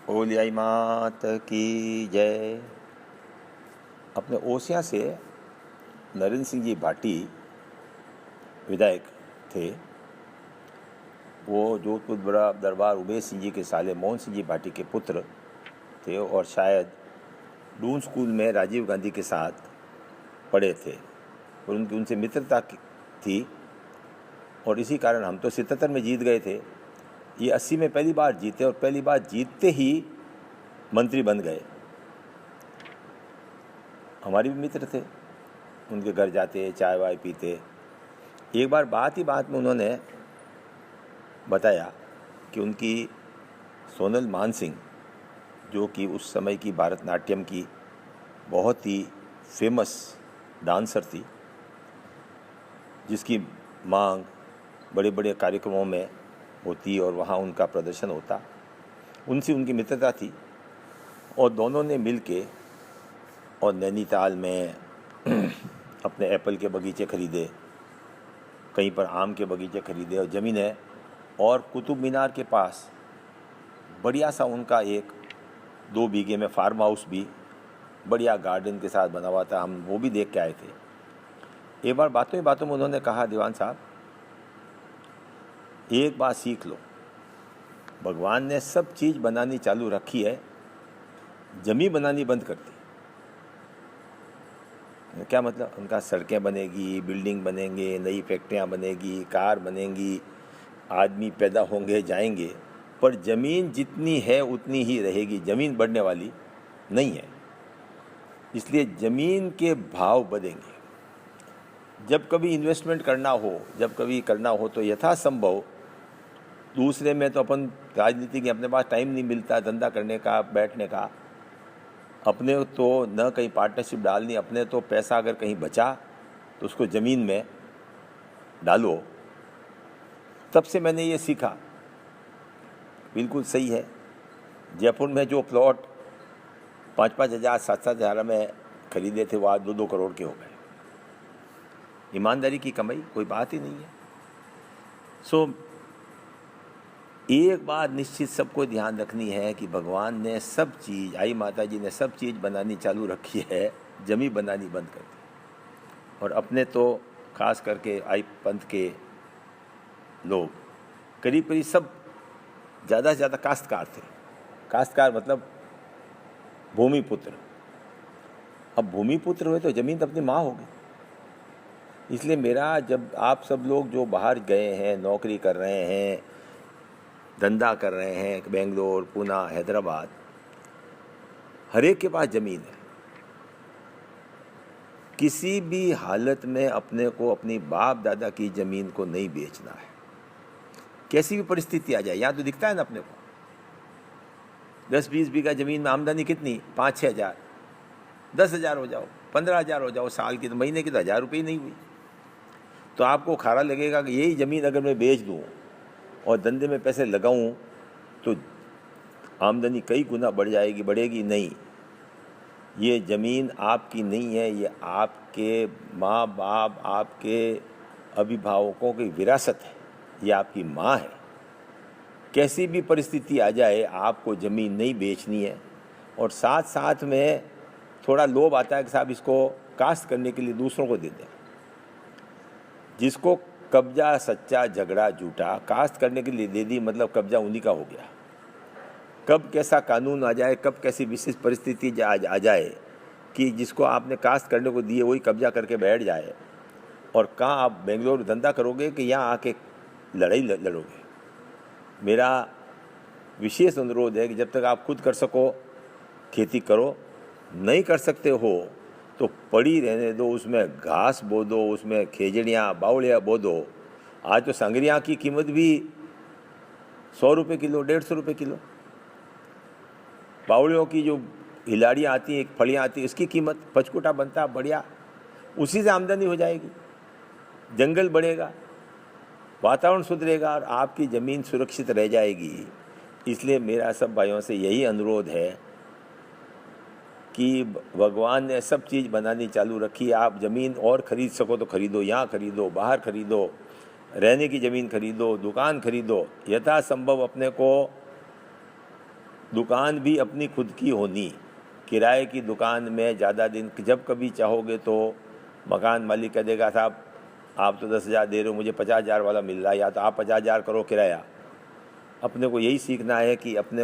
ओलियाई मात की जय। अपने ओसिया से नरेंद्र सिंह जी भाटी विधायक थे। वो जोधपुर बड़ा दरबार उमेश सिंह जी के साले मोहन सिंह जी भाटी के पुत्र थे और शायद डून स्कूल में राजीव गांधी के साथ पढ़े थे और उनकी उनसे मित्रता थी। और इसी कारण हम तो 77 में जीत गए थे, ये 80 में पहली बार जीते और पहली बार जीतते ही मंत्री बन गए। हमारे भी मित्र थे, उनके घर जाते, चाय वाय पीते। एक बार बात में उन्होंने बताया कि उनकी सोनल मानसिंह, जो कि उस समय की भारतनाट्यम की बहुत ही फेमस डांसर थी, जिसकी मांग बड़े बड़े कार्यक्रमों में होती और वहाँ उनका प्रदर्शन होता, उनसे उनकी मित्रता थी। और दोनों ने मिल के और नैनीताल में अपने एप्पल के बगीचे खरीदे, कहीं पर आम के बगीचे खरीदे और ज़मीनें, और कुतुब मीनार के पास बढ़िया सा उनका एक 2 बीघे में फार्म हाउस भी बढ़िया गार्डन के साथ बना हुआ था। हम वो भी देख के आए थे। एक बार बातों में उन्होंने कहा, दीवान साहब एक बात सीख लो, भगवान ने सब चीज़ बनानी चालू रखी है, जमीन बनानी बंद कर दी। क्या मतलब? उनका सड़कें बनेगी, बिल्डिंग बनेंगे, नई फैक्ट्रियाँ बनेगी, कार बनेंगी, आदमी पैदा होंगे जाएंगे, पर ज़मीन जितनी है उतनी ही रहेगी, ज़मीन बढ़ने वाली नहीं है। इसलिए ज़मीन के भाव बढ़ेंगे। जब कभी इन्वेस्टमेंट करना हो, जब कभी करना हो तो यथासंभव दूसरे में तो अपन राजनीति के अपने पास टाइम नहीं मिलता धंधा करने का, बैठने का। अपने तो न कहीं पार्टनरशिप डालनी, अपने तो पैसा अगर कहीं बचा तो उसको ज़मीन में डालो। तब से मैंने ये सीखा, बिल्कुल सही है। जयपुर में जो प्लॉट 5-5 हज़ार 7-7 हज़ार में खरीदे थे वो आज 2-2 करोड़ के हो गए। ईमानदारी की कमाई, कोई बात ही नहीं है। एक बात निश्चित सबको ध्यान रखनी है कि भगवान ने सब चीज़, आई माता जी ने सब चीज़ बनानी चालू रखी है, जमीन बनानी बंद कर दी। और अपने तो खास करके आई पंथ के लोग करीब करीब सब ज़्यादा से ज़्यादा काश्तकार थे। काश्तकार मतलब भूमिपुत्र। अब भूमिपुत्र हुए तो ज़मीन तो अपनी माँ होगी। इसलिए मेरा, जब आप सब लोग जो बाहर गए हैं, नौकरी कर रहे हैं, धंधा कर रहे हैं, बेंगलोर, पूना, हैदराबाद, हर एक के पास ज़मीन है। किसी भी हालत में अपने को अपनी बाप दादा की ज़मीन को नहीं बेचना है, कैसी भी परिस्थिति आ जाए। यहाँ तो दिखता है ना अपने को, 10-20 बीघा ज़मीन में आमदनी कितनी, 5-6 हज़ार, 10 हज़ार हो जाओ, 15 हज़ार हो जाओ साल की, तो महीने की तो 1000 रुपये ही नहीं हुई। तो आपको खारा लगेगा कि यही ज़मीन अगर मैं बेच दूँ और धंधे में पैसे लगाऊं तो आमदनी कई गुना बढ़ जाएगी। बढ़ेगी नहीं। ये ज़मीन आपकी नहीं है, ये आपके माँ बाप, आपके अभिभावकों की विरासत है, ये आपकी माँ है। कैसी भी परिस्थिति आ जाए आपको ज़मीन नहीं बेचनी है। और साथ साथ में थोड़ा लोभ आता है कि साहब इसको कास्ट करने के लिए दूसरों को दे दें। जिसको कब्जा सच्चा झगड़ा झूठा, कास्ट करने के लिए दे दी मतलब कब्जा उन्हीं का हो गया। कब कैसा कानून आ जाए, कब कैसी विशेष परिस्थिति आ जाए कि जिसको आपने कास्ट करने को दिए वही कब्जा करके बैठ जाए, और कहाँ आप बेंगलोर धंधा करोगे कि यहाँ आके लड़ाई लड़ोगे। मेरा विशेष अनुरोध है कि जब तक आप खुद कर सको खेती करो, नहीं कर सकते हो तो पड़ी रहने दो, उसमें घास बो दो, उसमें खेजड़ियाँ बावड़ियाँ बो दो। आज तो संगरिया की कीमत भी 100 रुपये किलो, 150 रुपये किलो। बावड़ियों की जो हिलाड़ियाँ आती हैं, एक फलियाँ आती हैं, इसकी कीमत, पचकुटा बनता बढ़िया, उसी से आमदनी हो जाएगी। जंगल बढ़ेगा, वातावरण सुधरेगा और आपकी ज़मीन सुरक्षित रह जाएगी। इसलिए मेरा सब भाइयों से यही अनुरोध है कि भगवान ने सब चीज़ बनानी चालू रखी है। आप ज़मीन और ख़रीद सको तो ख़रीदो, यहाँ ख़रीदो, बाहर ख़रीदो, रहने की ज़मीन ख़रीदो, दुकान ख़रीदो। यथासंभव अपने को दुकान भी अपनी खुद की होनी। किराए की दुकान में ज़्यादा दिन जब कभी चाहोगे तो मकान मालिक कह देगा साहब आप तो 10,000 दे रहे हो, मुझे 50,000 वाला मिल रहा है, या तो आप 50,000 करो किराया। अपने को यही सीखना है कि अपने